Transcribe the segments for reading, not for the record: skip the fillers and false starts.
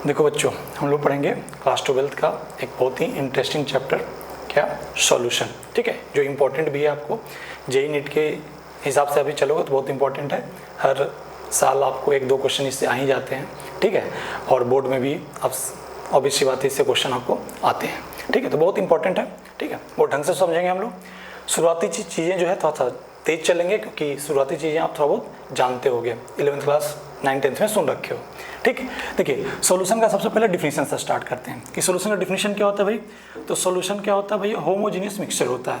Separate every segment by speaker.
Speaker 1: देखो बच्चों, हम लोग पढ़ेंगे क्लास 12th का एक बहुत ही इंटरेस्टिंग चैप्टर, क्या, सॉल्यूशन। ठीक है, जो इम्पोर्टेंट भी है आपको जेईई नीट के हिसाब से अभी चलोगे तो बहुत इंपॉर्टेंट है। हर साल आपको एक दो क्वेश्चन इससे आ ही जाते हैं। ठीक है, और बोर्ड में भी अब ऑब्वियस सी बात है, इससे क्वेश्चन आपको आते हैं। ठीक है, तो बहुत इंपॉर्टेंट है। ठीक है, बहुत ढंग से समझेंगे हम लोग। शुरुआती चीज़ें जो है थोड़ा तेज चलेंगे, क्योंकि शुरुआती चीज़ें आप थोड़ा बहुत जानते होगे, 11th क्लास 9th-10th में सुन रखे हो। ठीक है, देखिए सॉल्यूशन का सबसे पहले डिफिनीशन से स्टार्ट करते हैं कि सॉल्यूशन का डिफिनीशन क्या होता है भाई। तो सॉल्यूशन क्या होता है भाई, होमोजीनियस मिक्सचर होता है।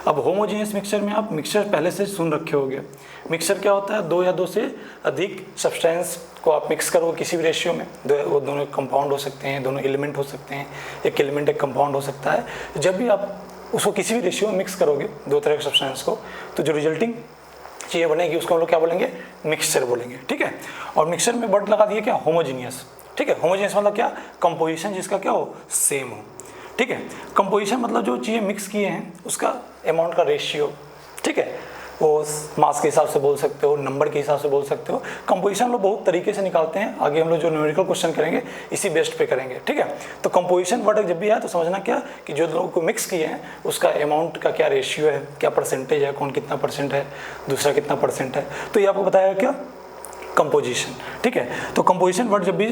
Speaker 1: अब होमोजीनियस मिक्सचर में आप मिक्सचर पहले से सुन रखे होगे। मिक्सचर क्या होता है, दो या दो से अधिक सब्सटेंस को आप मिक्स करो किसी भी रेशियो में। वो दोनों कंपाउंड हो सकते हैं, दोनों एलिमेंट हो सकते हैं, एक एलिमेंट एक कंपाउंड हो सकता है। जब भी आप उसको किसी भी रेशियो में मिक्स करोगे दो तरह के सब्सटेंस को, तो जो रिजल्टिंग चीज़ें बनेगी उसको हम लोग क्या बोलेंगे, मिक्सचर बोलेंगे। ठीक है, और मिक्सचर में वर्ड लगा दिए क्या, होमोजीनियस। ठीक है, होमोजीनियस मतलब क्या, कंपोजिशन जिसका क्या हो, सेम हो। ठीक है, कंपोजिशन मतलब जो चीज़ें मिक्स किए हैं उसका अमाउंट का रेशियो। ठीक है, वो मास के हिसाब से बोल सकते हो, नंबर के हिसाब से बोल सकते हो। कंपोजिशन लोग बहुत तरीके से निकालते हैं, आगे हम लोग जो न्यूमेरिकल क्वेश्चन करेंगे इसी बेस्ड पे करेंगे। ठीक है, तो कंपोजिशन वर्ड जब भी आए तो समझना क्या कि जो लोगों को मिक्स किए हैं उसका अमाउंट का क्या रेशियो है, क्या परसेंटेज है, कौन कितना परसेंट है, दूसरा कितना परसेंट है, तो ये आपको बताएगा क्या, कंपोजिशन। ठीक है, तो कंपोजिशन वर्ड जब भी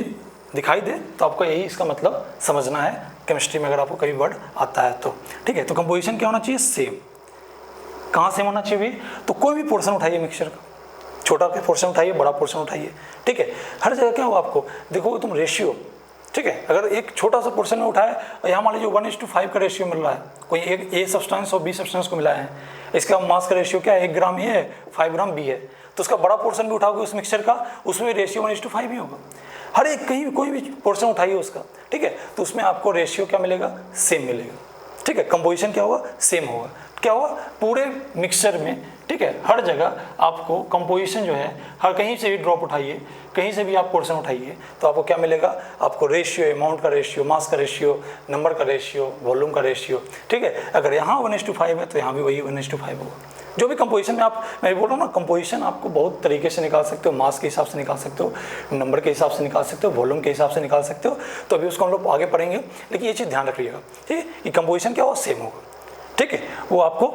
Speaker 1: दिखाई दे तो आपको यही इसका मतलब समझना है केमिस्ट्री में, अगर आपको कभी वर्ड आता है तो। ठीक है, तो कंपोजिशन क्या होना चाहिए, सेम। कहाँ सेम होना चाहिए, तो कोई भी पोर्शन उठाइए मिक्सचर का, छोटा पोर्शन उठाइए, बड़ा पोर्शन उठाइए। ठीक है, हर जगह क्या हो आपको देखो तुम रेशियो। ठीक है, अगर एक छोटा सा पोर्शन में उठाए और यहाँ मान लीजिए 1:5 का रेशियो मिल रहा है, कोई एक ए सब्सटेंस और बी सब्सटेंस को मिलाया है, इसका मास का रेशियो क्या है, 1 ग्राम ए है, 5 ग्राम बी है, तो उसका बड़ा पोर्शन भी उठाओगे उस मिक्सचर का, उसमें रेशियो 1:5 ही होगा। हर एक कहीं कोई भी पोर्शन उठाइए उसका, ठीक है, तो उसमें आपको रेशियो क्या मिलेगा, सेम मिलेगा। ठीक है, कंपोजिशन क्या होगा, सेम होगा। क्या हुआ, पूरे मिक्सचर में, ठीक है, हर जगह आपको कंपोजिशन जो है, हर कहीं से भी ड्रॉप उठाइए, कहीं से भी आप पोर्शन उठाइए, तो आपको क्या मिलेगा, आपको रेशियो, अमाउंट का रेशियो, मास का रेशियो, नंबर का रेशियो, वॉल्यूम का रेशियो। ठीक है, अगर यहाँ 1:5 है तो यहाँ भी वही 1:5 होगा। जो भी कंपोजिशन में आप, मैं बोल रहा हूँ ना, कंपोजिशन आपको बहुत तरीके से निकाल सकते हो, मास के हिसाब से निकाल सकते हो, नंबर के हिसाब से निकाल सकते हो, वॉल्यूम के हिसाब से निकाल सकते हो। तो अभी उसको हम लोग आगे पढ़ेंगे, लेकिन ये चीज़ ध्यान रखिएगा, ठीक है, कि कंपोजिशन क्या होगा, सेम होगा। ठीक है, वो आपको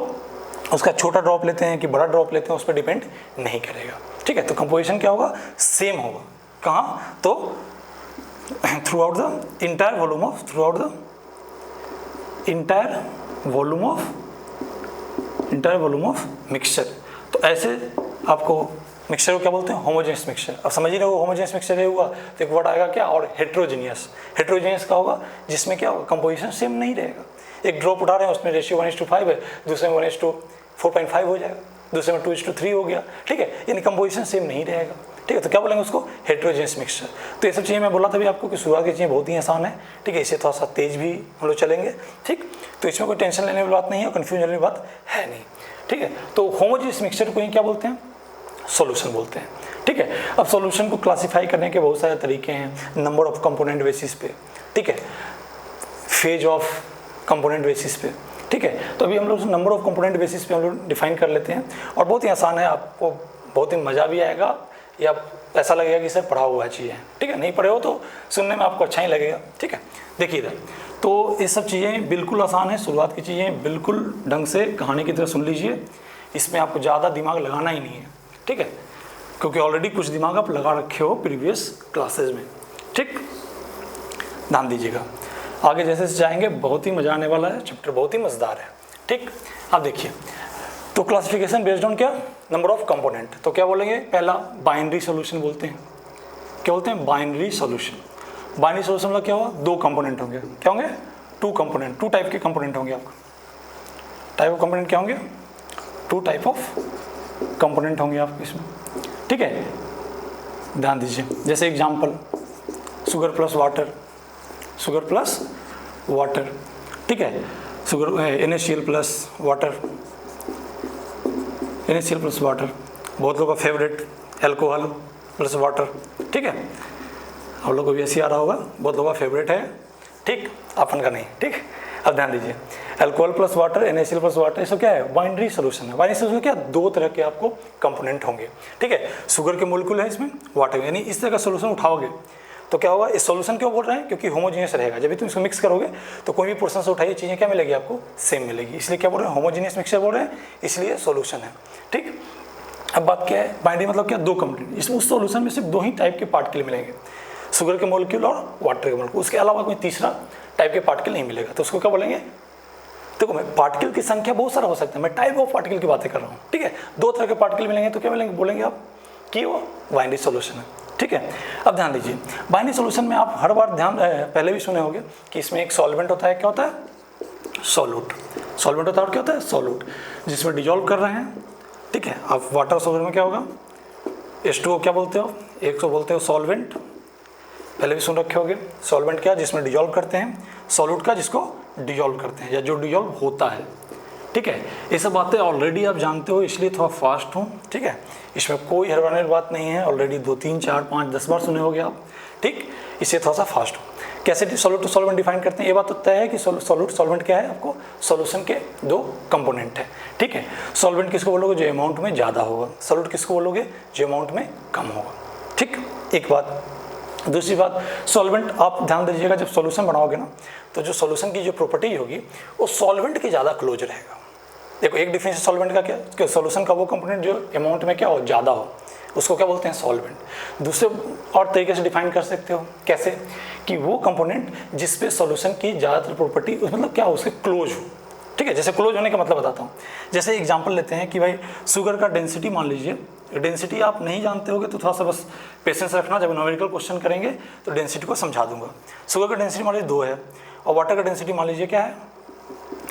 Speaker 1: उसका छोटा ड्रॉप लेते हैं कि बड़ा ड्रॉप लेते हैं उस पर डिपेंड नहीं करेगा। ठीक है, तो कंपोजिशन क्या होगा, सेम होगा। कहाँ, तो through out the entire volume of, through out the entire volume of mixture. तो ऐसे आपको मिक्सचर को क्या बोलते हैं, होमोजेनियस मिक्सचर। अब समझ ही रहे हो, होमोजेनियस मिक्सचर है हुआ तो एक वर्ड आएगा क्या, और हेट्रोजीनियस। हेट्रोजीनियस का होगा जिसमें क्या होगा, कंपोजिशन सेम नहीं रहेगा। एक ड्रॉप उठा रहे हैं उसमें रेशियो 1:5 है, दूसरे में 1:4.5 हो जाएगा, दूसरे में 2:3 हो गया। ठीक है, यानी कंपोजिशन सेम नहीं रहेगा। ठीक है, तो क्या बोलेंगे उसको, हेट्रोजेनियस मिक्सचर। तो ये सब चीज़ें मैं बोला था भी आपको कि शुरुआत की चीज़ें बहुत ही आसान है। ठीक है, इसे थोड़ा सा तेज भी हम लोग चलेंगे। ठीक, तो इसमें कोई टेंशन लेने वाली बात नहीं है, कन्फ्यूजन लेने वाली बात है नहीं। ठीक है, तो होमोजेनियस मिक्सचर को ही क्या बोलते हैं, सॉल्यूशन बोलते हैं। ठीक है, अब सॉल्यूशन को क्लासीफाई करने के बहुत सारे तरीके हैं, नंबर ऑफ कंपोनेंट बेसिस पे। ठीक है, फेज ऑफ कंपोनेंट बेसिस पे। ठीक है, तो अभी हम लोग नंबर ऑफ कंपोनेंट बेसिस पे हम लोग डिफाइन कर लेते हैं, और बहुत ही आसान है, आपको बहुत ही मज़ा भी आएगा, या ऐसा लगेगा कि सर पढ़ा हुआ चीज़ है। ठीक है, नहीं पढ़े हो तो सुनने में आपको अच्छा ही लगेगा। ठीक है, देखिए इधर, तो ये सब चीज़ें बिल्कुल आसान है, शुरुआत की चीज़ें बिल्कुल ढंग से कहानी की तरह सुन लीजिए, इसमें आपको ज़्यादा दिमाग लगाना ही नहीं है। ठीक है, क्योंकि ऑलरेडी कुछ दिमाग आप लगा रखे हो प्रीवियस क्लासेज में। ठीक, ध्यान दीजिएगा, आगे जैसे से जाएंगे बहुत ही मज़ा आने वाला है, चैप्टर बहुत ही मज़ेदार है। ठीक, अब देखिए, तो क्लासिफिकेशन बेस्ड ऑन क्या, नंबर ऑफ कंपोनेंट। तो क्या बोलेंगे, पहला बाइनरी सॉल्यूशन बोलते हैं। क्या बोलते हैं, बाइनरी सॉल्यूशन। बाइनरी सॉल्यूशन मतलब क्या हुआ, दो कंपोनेंट होंगे। क्या होंगे, टू कंपोनेंट, टू टाइप के कंपोनेंट होंगे। आपका टाइप ऑफ कंपोनेंट क्या होंगे, टू टाइप ऑफ कंपोनेंट होंगे आपके इसमें। ठीक है, ध्यान दीजिए, जैसे example, sugar plus water, sugar plus water. ठीक है, sugar NaCl plus water, NaCl plus water, बहुत लोगों का फेवरेट अल्कोहल प्लस वाटर। ठीक है, आप लोगों को भी ऐसे आ रहा होगा, बहुत लोगों का फेवरेट है। ठीक, अपन का नहीं। ठीक, अब ध्यान दीजिए, alcohol plus water, NaCl plus water, ये सब क्या है, बाइनरी सॉल्यूशन है। बाइनरी सॉल्यूशन क्या, दो तरह के आपको कंपोनेंट होंगे। ठीक है, शुगर के मोलिक्यूल है इसमें, वाटर, यानी इस तरह का सॉल्यूशन उठाओगे तो क्या होगा, इस सॉल्यूशन क्यों बोल रहे हैं, क्योंकि होमोजीनियस रहेगा। जब भी तुम इसको मिक्स करोगे तो कोई भी पोर्शन से उठाइए चीज़ें क्या मिलेगी आपको, सेम मिलेगी, इसलिए क्या बोल रहे हैं, होमोजीनियस मिक्सचर बोल रहे हैं, इसलिए सॉल्यूशन है। ठीक, अब बात क्या है, बाइंडिंग मतलब क्या, दो कंप्लीट, इसमें उस सॉल्यूशन में सिर्फ दो ही टाइप के पार्टिकल मिलेंगे, शुगर के मॉलिक्यूल और वाटर के मॉलिक्यूल, उसके अलावा कोई तीसरा टाइप के पार्टिकल नहीं मिलेगा। तो उसको क्या बोलेंगे, देखो मैं पार्टिकल की संख्या बहुत सारा हो सकता है, मैं टाइप ऑफ पार्टिकल की बातें कर रहा हूँ। ठीक है, दो तरह के पार्टिकल मिलेंगे तो क्या मिलेंगे, बोलेंगे आप कि वो बाइनरी सॉल्यूशन है। ठीक है, अब ध्यान दीजिए, बाइनरी सॉल्यूशन में आप हर बार ध्यान पहले भी सुने होंगे कि इसमें एक सॉल्वेंट होता है, क्या होता है, सॉल्यूट, सॉल्वेंट होता है और क्या होता है, सॉल्यूट, जिसमें डिजोल्व कर रहे हैं। ठीक है, अब वाटर सॉल्वेंट में क्या होगा, H2O क्या बोलते हो, एक तो बोलते हो सॉल्वेंट, पहले भी सुन रखे होगे, सॉल्वेंट क्या, जिसमें डिजोल्व करते हैं, सॉल्यूट का जिसको डिजोल्व करते हैं या जो डिजोल्व होता है। ठीक है, ये सब बातें ऑलरेडी आप जानते हो, इसलिए थोड़ा फास्ट हूँ। ठीक है, इसमें कोई हैरानी बात नहीं है, ऑलरेडी 2 3 4 5 10 बार सुने होगे आप। ठीक, इससे थोड़ा सा फास्ट हो। कैसे सॉल्यूट टू सॉल्वेंट डिफाइन करते हैं, ये बात तो तय है कि सॉल्यूट सॉल्वेंट क्या है, आपको सॉल्यूशन के दो कंपोनेंट है। ठीक है, सॉल्वेंट किसको बोलोगे, जो अमाउंट में ज़्यादा होगा, सॉल्यूट किसको बोलोगे, जो अमाउंट में कम होगा। ठीक, एक बात। दूसरी बात, सॉल्वेंट आप ध्यान दीजिएगा, जब सॉल्यूशन बनाओगे ना, तो जो सॉल्यूशन की जो प्रॉपर्टी होगी वो सॉल्वेंट के ज़्यादा क्लोज रहेगा। देखो एक डिफरेंस है सॉल्वेंट का, क्या, सॉल्यूशन का वो कंपोनेंट जो अमाउंट में क्या हो, ज़्यादा हो, उसको क्या बोलते हैं, सॉल्वेंट। दूसरे और तरीके से डिफाइन कर सकते हो, कैसे, कि वो कंपोनेंट जिस पे सॉल्यूशन की ज़्यादातर प्रॉपर्टी मतलब क्या हो, उसके क्लोज हो। ठीक है, जैसे क्लोज होने का मतलब बताता हूँ। जैसे एग्जांपल लेते हैं कि भाई शुगर का डेंसिटी मान लीजिए, डेंसिटी आप नहीं जानते होगे तो थोड़ा सा बस पेशेंस रखना, जब न्यूमेरिकल क्वेश्चन करेंगे तो डेंसिटी को समझा दूंगा। शुगर का डेंसिटी मान लीजिए 2 है और वाटर का डेंसिटी मान लीजिए क्या है,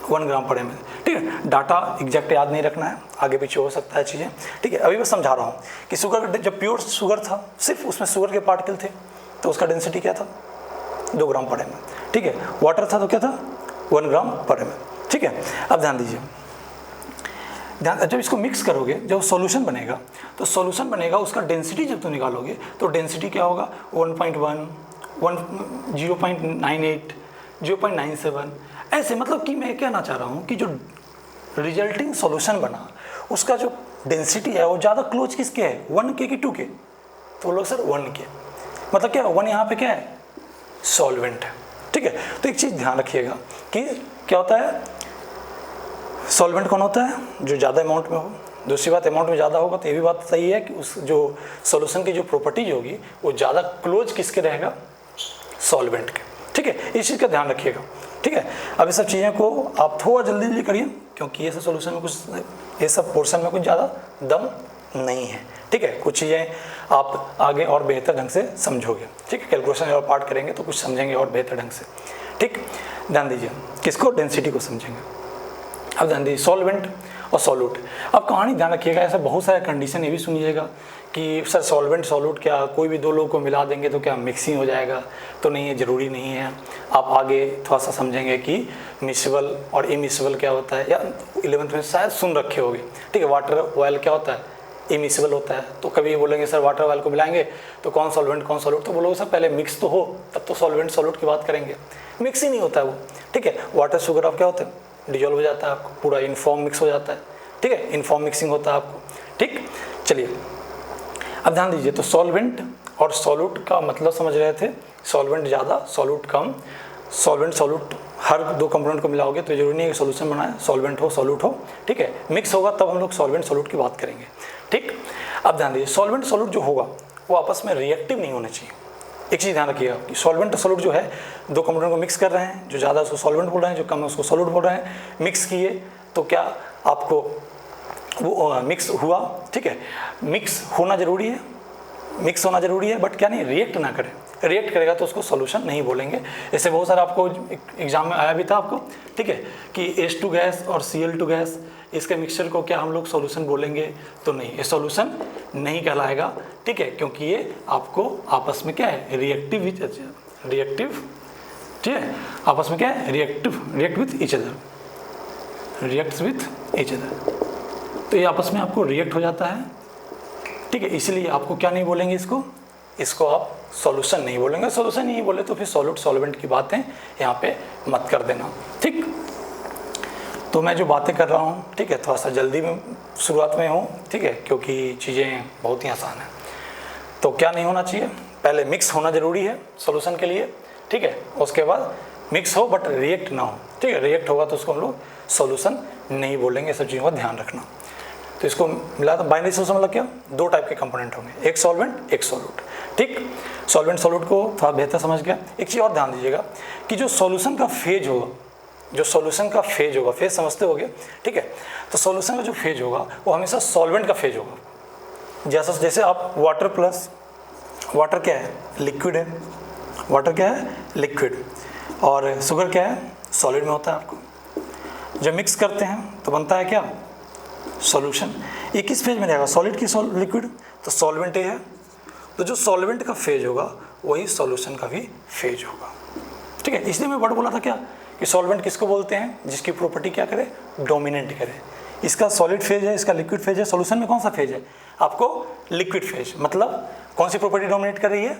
Speaker 1: 1 ग्राम पर ml। ठीक है, डाटा एग्जैक्ट याद नहीं रखना है, आगे पीछे हो सकता है चीज़ें। ठीक है, अभी बस समझा रहा हूँ कि शुगर, जब प्योर शुगर था, सिर्फ उसमें शुगर के पार्टिकल थे, तो उसका डेंसिटी क्या था, 2 ग्राम पर ml। ठीक है, वाटर था तो क्या था, 1 ग्राम पर ml। ठीक है, अब ध्यान दीजिए, जब इसको मिक्स करोगे, जब सॉल्यूशन बनेगा तो सॉल्यूशन बनेगा, उसका डेंसिटी जब तुम निकालोगे तो डेंसिटी क्या होगा, 1.1, 0.98, 0.97, ऐसे। मतलब कि मैं कहना चाह रहा हूँ कि जो रिजल्टिंग सॉल्यूशन बना उसका जो डेंसिटी है वो ज़्यादा क्लोज किसके है, 1 के कि 2 के, तो लोग सर 1 के, मतलब क्या 1 यहाँ पे क्या है, सॉल्वेंट है। ठीक है, तो एक चीज़ ध्यान रखिएगा कि क्या होता है, सॉल्वेंट कौन होता है, जो ज़्यादा अमाउंट में हो। दूसरी बात, अमाउंट में ज़्यादा होगा तो ये भी बात सही है कि उस जो सॉल्यूशन की जो प्रॉपर्टीज होगी वो ज़्यादा क्लोज किसके रहेगा, सॉल्वेंट के। ठीक है, इस चीज़ का ध्यान रखिएगा। ठीक है, अब ये सब चीज़ें को आप थोड़ा जल्दी जल्दी करिए, क्योंकि ये सब सॉल्यूशन में कुछ, ये सब पोर्शन में कुछ ज़्यादा दम नहीं है। ठीक है, कुछ चीज़ें आप आगे और बेहतर ढंग से समझोगे। ठीक है, कैलकुलेशन और पार्ट करेंगे तो कुछ समझेंगे और बेहतर ढंग से। ठीक, ध्यान दीजिए, किसको, डेंसिटी को समझेंगे। अब ध्यान दीजिए, सॉल्वेंट और सॉल्यूट। अब कहानी ध्यान रखिएगा, ऐसा बहुत सारे कंडीशन ये भी सुनिएगा कि सर सॉल्वेंट सॉल्यूट क्या कोई भी दो लोगों को मिला देंगे तो क्या मिक्सिंग हो जाएगा, तो नहीं, ये ज़रूरी नहीं है। आप आगे थोड़ा सा समझेंगे कि मिक्सिबल और इमिसिबल क्या होता है, या 11th में शायद सुन रखे होगे। ठीक है, वाटर ऑयल क्या होता है, इमिसिबल होता है। तो कभी बोलेंगे सर वाटर ऑयल को मिलाएंगे तो कौन सॉल्वेंट कौन सॉल्यूट, तो बोलोगे सर पहले मिक्स तो हो तब तो सॉल्वेंट सॉल्यूट की बात करेंगे। मिक्स ही नहीं होता है वो। ठीक है, वाटर शुगर आप क्या होता है, डिजोल्व हो जाता है, आपको पूरा इनफॉर्म मिक्स हो जाता है। ठीक है, इनफॉर्म मिक्सिंग होता है आपको। ठीक, चलिए अब ध्यान दीजिए, तो सॉल्वेंट और सॉल्यूट का मतलब समझ रहे थे, सॉल्वेंट ज़्यादा सॉल्यूट कम। सॉल्वेंट सॉल्यूट हर दो कंपोनेंट को मिलाओगे तो जरूरी नहीं है कि सॉल्यूशन बनाए, सॉल्वेंट हो सॉल्यूट हो। ठीक है, मिक्स होगा तब हम लोग सॉल्वेंट सॉल्यूट की बात करेंगे। ठीक, अब ध्यान दीजिए, सॉल्वेंट सॉल्यूट जो होगा वो आपस में रिएक्टिव नहीं होने चाहिए। एक चीज़ ध्यान रखिएगा कि सॉल्वेंट और सॉल्यूट जो है, दो कंपोनेंट को मिक्स कर रहे हैं, जो ज़्यादा उसको सॉल्वेंट बोल रहे हैं, जो कम है उसको सॉल्यूट बोल रहे हैं। मिक्स किए तो क्या आपको वो मिक्स हुआ। ठीक है, मिक्स होना जरूरी है, मिक्स होना जरूरी है, बट क्या नहीं, रिएक्ट ना करे। रिएक्ट करेगा तो उसको सॉल्यूशन नहीं बोलेंगे। इससे बहुत सारा आपको एग्जाम में आया भी था आपको। ठीक है, कि H2 गैस और Cl2 गैस, इसके मिक्सचर को क्या हम लोग सॉल्यूशन बोलेंगे, तो नहीं, ये सॉल्यूशन नहीं कहलाएगा। ठीक है, क्योंकि ये आपको आपस में क्या है, रिएक्टिव, ठीक है, आपस में क्या है, react with each other, reacts with each other, तो ये आपस में आपको रिएक्ट हो जाता है। ठीक है, इसलिए आपको क्या नहीं बोलेंगे, इसको आप सॉल्यूशन नहीं बोलेंगे। सॉल्यूशन नहीं बोले तो फिर सॉल्यूट सॉल्वेंट की बातें यहाँ पे मत कर देना। ठीक, तो मैं जो बातें कर रहा हूँ, ठीक है, थोड़ा सा जल्दी में शुरुआत में हूँ। ठीक है, क्योंकि चीज़ें बहुत ही आसान हैं। तो क्या नहीं होना चाहिए, पहले मिक्स होना जरूरी है सॉल्यूशन के लिए, ठीक है, उसके बाद मिक्स हो बट रिएक्ट ना हो, ठीक है, रिएक्ट होगा तो उसको हम लोग सॉल्यूशन नहीं बोलेंगे, सब चीज़ों का ध्यान रखना। तो इसको मिला तो बाइनरी सॉल्यूशन मतलब क्या, दो टाइप के कंपोनेंट होंगे, एक सॉल्वेंट एक सॉल्यूट, ठीक। सॉल्वेंट सॉल्यूट को थोड़ा बेहतर समझ गया। एक चीज़ और ध्यान दीजिएगा कि जो सॉल्यूशन का फेज होगा, जो सॉल्यूशन का फेज होगा, फेज समझते होगे, ठीक है, तो सॉल्यूशन का जो फेज होगा वो हमेशा सॉल्वेंट का फेज होगा। जैसे आप वाटर प्लस, वाटर क्या है, लिक्विड है, वाटर क्या है, लिक्विड, और शुगर क्या है, सॉलिड में होता है। आपको जब मिक्स करते हैं तो बनता है क्या, सॉल्यूशन। ये किस फेज में रहेगा, सॉलिड की लिक्विड, तो सॉल्वेंट है, तो जो सॉल्वेंट का फेज होगा वही सॉल्यूशन का भी फेज होगा, ठीक है। इसलिए मैं वर्ड बोला था क्या कि सॉल्वेंट किसको बोलते हैं, जिसकी प्रॉपर्टी क्या करे, डोमिनेंट करे। इसका सॉलिड फेज है, इसका लिक्विड फेज है, सॉल्यूशन में कौन सा फेज है, आपको लिक्विड फेज, मतलब कौन सी प्रॉपर्टी डोमिनेट कर रही है,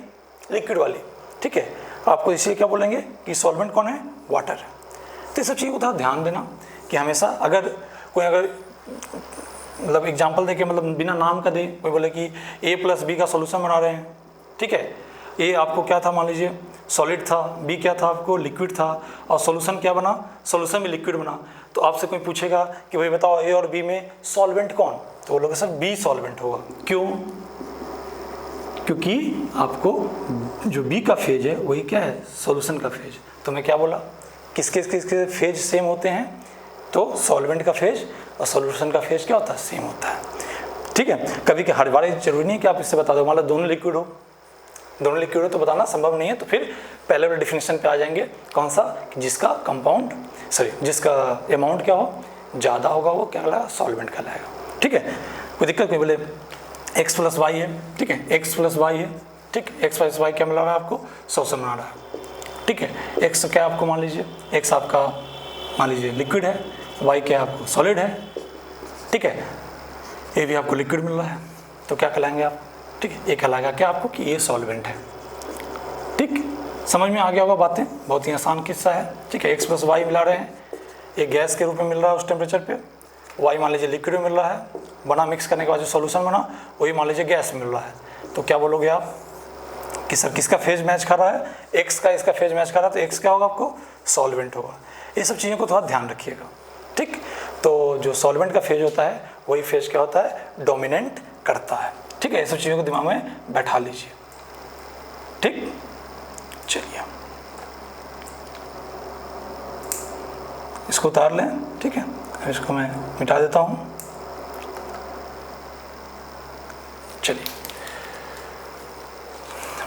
Speaker 1: लिक्विड वाली, ठीक है। आपको इसलिए क्या बोलेंगे कि सॉल्वेंट कौन है, वाटर। तो ये सब चीज़ों को थोड़ा ध्यान देना कि हमेशा अगर कोई मतलब एग्जाम्पल दे के, मतलब बिना नाम का दे, कोई बोले कि A + B का सॉल्यूशन बना रहे हैं, ठीक है, ए आपको क्या था, मान लीजिए सॉलिड था, बी क्या था, आपको लिक्विड था, और सॉल्यूशन क्या बना, सॉल्यूशन भी लिक्विड बना। तो आपसे कोई पूछेगा कि भाई बताओ ए और बी में सॉल्वेंट कौन, तो बोलोगे सर बी सॉल्वेंट होगा। क्यों, क्योंकि आपको जो बी का फेज है वही क्या है, सॉल्यूशन का फेज। तो मैं क्या बोला, किसके किसके फेज सेम होते हैं, तो सॉल्वेंट का फेज और सॉल्यूशन का फेज क्या होता है, सेम होता है, ठीक है। कभी कि हर बार जरूरी नहीं कि आप इससे बता दो, मान लो दोनों लिक्विड हो तो बताना संभव नहीं है, तो फिर पहले वाले डिफिनेशन पे आ जाएंगे, कौन सा, जिसका कंपाउंड जिसका अमाउंट क्या हो, ज़्यादा होगा वो क्या कहलाएगा, सॉल्वेंट कहलाएगा, ठीक है। कोई दिक्कत नहीं, बोले x + y है, ठीक है, x + y है, ठीक, x + y क्या मिला रहा है आपको, सॉल्यूशन बना रहा है, ठीक है। x क्या आपको मान लीजिए, x आपका मान लीजिए लिक्विड है, y क्या आपको सॉलिड है, ठीक है, ये भी आपको लिक्विड मिल रहा है, तो क्या कहलाएंगे आप, ठीक है, ये कहलाएगा क्या आपको कि ये सॉल्वेंट है, ठीक। समझ में आ गया होगा बातें, बहुत ही आसान किस्सा है, ठीक है। x + y मिला रहे हैं, ये गैस के रूप में मिल रहा है उस टेम्परेचर पे, y मान लीजिए लिक्विड में मिल रहा है, बना मिक्स करने के बाद जो सॉल्यूशन बना वही मान लीजिए गैस में मिल रहा है, तो क्या बोलोगे आप कि सर किसका फेज मैच कर रहा है, x का इसका फेज मैच कर रहा है, तो x क्या होगा आपको, सॉल्वेंट होगा। ये सब चीज़ों को थोड़ा ध्यान रखिएगा, ठीक। तो जो सॉल्वेंट का फेज होता है वही फेज क्या होता है, डोमिनेंट करता है, ठीक है। ये सब चीज़ों को दिमाग में बैठा लीजिए, ठीक। चलिए इसको उतार लें, ठीक है, इसको मैं मिटा देता हूँ। चलिए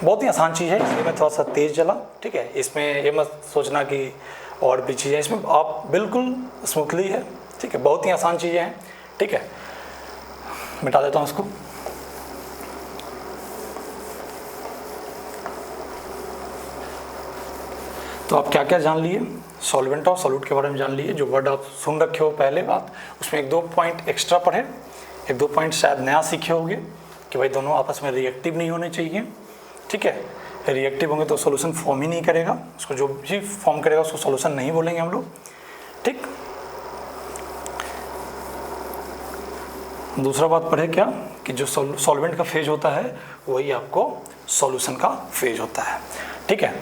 Speaker 1: बहुत ही आसान चीज़ है, इसलिए मैं थोड़ा सा तेज़ चला, ठीक है। इसमें ये मत सोचना कि और भी चीज़ें, इसमें आप बिल्कुल स्मूथली है, ठीक है, बहुत ही आसान चीज़ें हैं, ठीक है। मिटा देता हूँ इसको। तो आप क्या क्या जान लिए, सॉल्वेंट और सॉल्यूट के बारे में जान लिए, जो वर्ड आप सुन रखे हो पहले बात, उसमें 1-2 पॉइंट एक्स्ट्रा पढ़े, 1-2 पॉइंट शायद नया सीखे होंगे कि भाई दोनों आपस में रिएक्टिव नहीं होने चाहिए, ठीक है। रिएक्टिव होंगे तो सॉल्यूशन फॉर्म ही नहीं करेगा, उसको जो भी फॉर्म करेगा उसको सॉल्यूशन नहीं बोलेंगे हम लोग, ठीक। दूसरा बात पढ़े क्या कि जो सॉल्वेंट का फेज होता है वही आपको सॉल्यूशन का फेज होता है, ठीक है।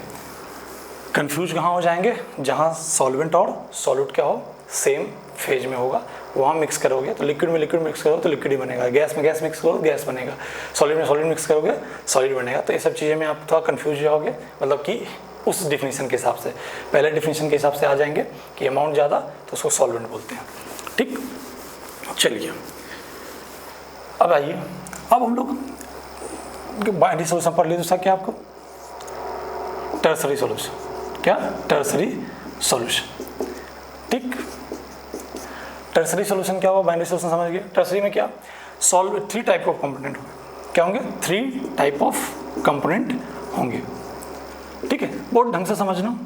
Speaker 1: कंफ्यूज कहाँ हो जाएंगे, जहाँ सॉल्वेंट और सॉल्यूट क्या हो, सेम फेज में होगा, वहाँ मिक्स करोगे तो लिक्विड में लिक्विड मिक्स करोगे तो लिक्विड ही बनेगा, गैस में गैस मिक्स करोगे गैस बनेगा, सॉलिड में सॉलिड मिक्स करोगे सॉलिड बनेगा। तो ये सब चीज़ें में आप थोड़ा कंफ्यूज हो जाओगे, मतलब कि उस डिफिनीशन के हिसाब से, पहले डिफिनीशन के हिसाब से आ जाएंगे कि अमाउंट ज़्यादा तो उसको सॉल्वेंट बोलते हैं, ठीक। चलिए अब आइए, अब हम लोग बाइनरी सॉल्यूशन पढ़ लीजिए। दूसरा क्या आपको, टर्सरी सॉल्यूशन, क्या टर्सरी सॉल्यूशन, ठीक। टर्सरी सॉल्यूशन क्या हुआ, बाइनरी सॉल्यूशन समझ गए। टर्सरी में क्या, 3 टाइप ऑफ कंपोनेंट होंगे, क्या होंगे, 3 टाइप ऑफ कंपोनेंट होंगे, ठीक है। बहुत ढंग से समझना,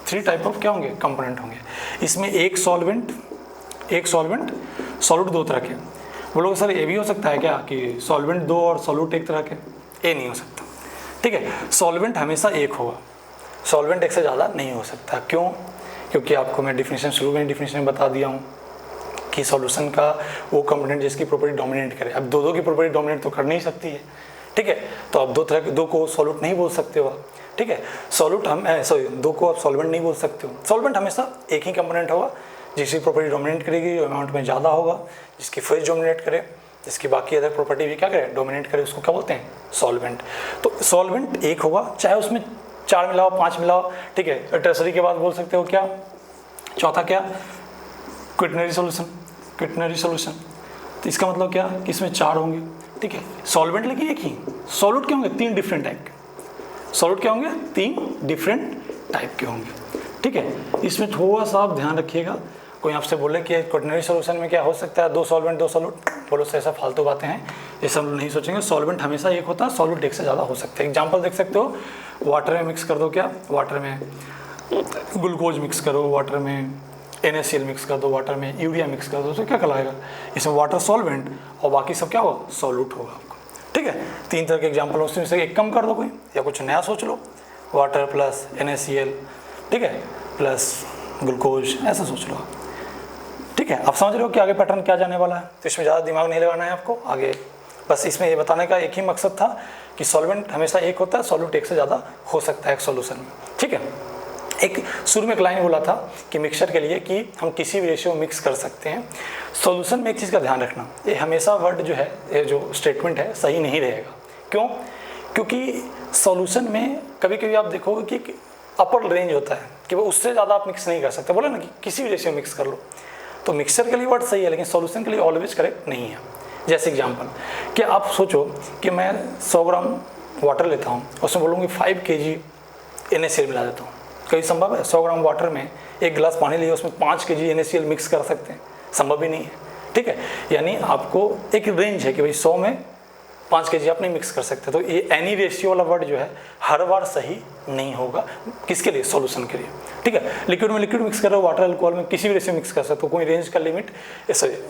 Speaker 1: 3 टाइप ऑफ क्या होंगे, कंपोनेंट होंगे। इसमें एक सॉल्वेंट सॉल्यूट 2 तरह के। बोलोगे सर ये भी हो सकता है क्या कि सॉल्वेंट 2 और सॉल्यूट 1 तरह के, ये नहीं हो सकता, ठीक है। सॉल्वेंट हमेशा एक होगा, सॉल्वेंट एक से ज़्यादा नहीं हो सकता। क्यों, क्योंकि आपको मैं डिफिनीशन शुरू में डिफिनीशन बता दिया हूँ कि सॉल्यूशन का वो कंपोनेंट जिसकी प्रॉपर्टी डोमिनेट करे। अब 2 की प्रॉपर्टी डोमिनेट तो कर नहीं सकती है, ठीक है। तो आप दो को सॉल्यूट नहीं बोल सकते हो आप, ठीक है। सॉल्यूट दो को आप सॉल्वेंट नहीं बोल सकते हो। सॉल्वेंट हमेशा एक ही कंपोनेंट होगा, जिसकी प्रॉपर्टी डोमिनेट करेगी, जो अमाउंट में ज़्यादा होगा, जिसकी फेज डोमिनेट करे, जिसकी बाकी अदर प्रॉपर्टी भी क्या करे, डोमिनेट करे, उसको क्या बोलते हैं, सॉल्वेंट। तो सॉल्वेंट एक होगा, चाहे उसमें 4 मिलाओ 5 मिलाओ, ठीक है। टर्सरी के बाद बोल सकते हो क्या, चौथा क्या, क्विटनरी सॉल्यूशन, क्विटनरी सॉल्यूशन। तो इसका मतलब क्या कि इसमें 4 होंगे, ठीक है। सॉल्वेंट लेकिन एक ही, सॉल्यूट क्या होंगे, 3 डिफरेंट टाइप के। सॉल्यूट क्या होंगे, 3 डिफरेंट टाइप के होंगे, ठीक है। इसमें थोड़ा सा आप ध्यान रखिएगा, कोई आपसे बोले कि क्वाटरनरी सॉल्यूशन में क्या हो सकता है, 2 सॉल्वेंट 2 सॉल्यूट, बोलो से ऐसा फालतू बातें हैं, ये सब नहीं सोचेंगे। सॉल्वेंट हमेशा एक होता है, सॉल्यूट एक से ज़्यादा हो सकते हैं। एग्जांपल देख सकते हो, वाटर में मिक्स कर दो, क्या वाटर में ग्लूकोज मिक्स करो, वाटर में NaCl मिक्स कर दो, वाटर में यूरिया मिक्स कर दो, तो क्या कहलाएगा, इसमें वाटर सॉल्वेंट और बाकी सब क्या होगा, सॉल्यूट होगा आपको, ठीक है। 3 तरह के एग्जाम्पल हो, उसमें से एक कम कर दो कोई, या कुछ नया सोच लो, वाटर प्लस NaCl, ठीक है, प्लस ग्लूकोज, ऐसा सोच लो, ठीक है। आप समझ रहे हो कि आगे पैटर्न क्या जाने वाला है, तो इसमें ज़्यादा दिमाग नहीं लगाना है आपको आगे। बस इसमें ये बताने का एक ही मकसद था कि सॉल्वेंट हमेशा एक होता है, सॉल्यूट एक से ज़्यादा हो सकता है एक सॉल्यूशन में, ठीक है। एक शुरू में एक लाइन बोला था कि मिक्सचर के लिए कि हम किसी भी रेशियो में मिक्स कर सकते हैं। सॉल्यूशन में एक चीज़ का ध्यान रखना, ये हमेशा वर्ड जो है, ये जो स्टेटमेंट है सही नहीं रहेगा। क्यों? क्योंकि सॉल्यूशन में कभी कभी आप देखोगे कि अपर रेंज होता है कि वो उससे ज़्यादा आप मिक्स नहीं कर सकते। बोले ना कि किसी भी रेशियो में मिक्स कर लो, तो मिक्सचर के लिए वर्ड सही है, लेकिन सॉल्यूशन के लिए ऑलवेज करेक्ट नहीं है। जैसे एग्जांपल कि आप सोचो कि मैं 100 ग्राम वाटर लेता हूँ, उसमें बोलूँगी 5 kg NaCl मिला देता हूँ। कहीं संभव है 100 ग्राम वाटर में 1 गिलास पानी लिए उसमें 5 kg NaCl मिक्स कर सकते हैं? संभव ही नहीं है, ठीक है। यानी आपको एक रेंज है कि भाई 100 में 5 kg आप नहीं मिक्स कर सकते। तो ये एनी रेशियो वाला वर्ड जो है हर बार सही नहीं होगा, किसके लिए, सॉल्यूशन के लिए, ठीक है। लिक्विड में लिक्विड मिक्स कर रहे हो, वाटर अल्कोहल में किसी भी रेशियो मिक्स कर सकते हो, कोई रेंज का लिमिट,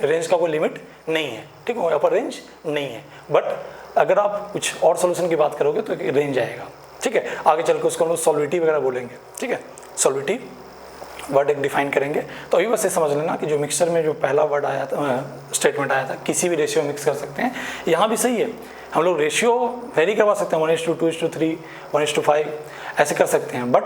Speaker 1: रेंज का कोई लिमिट नहीं है, ठीक है, अपर रेंज नहीं है। बट अगर आप कुछ और सॉल्यूशन की बात करोगे तो एक रेंज आएगा, ठीक है। आगे चल के उसको हम लोग सॉल्विटी वगैरह बोलेंगे, ठीक है, सॉल्विटी वर्ड एक डिफाइन करेंगे। तो अभी बस ये समझ लेना कि जो मिक्सचर में जो पहला वर्ड आया था, स्टेटमेंट आया था, किसी भी रेशियो मिक्स कर सकते हैं, यहाँ भी सही है। हम लोग रेशियो वेरी करवा सकते हैं, 1:2, 1:3, 1:5 ऐसे कर सकते हैं, बट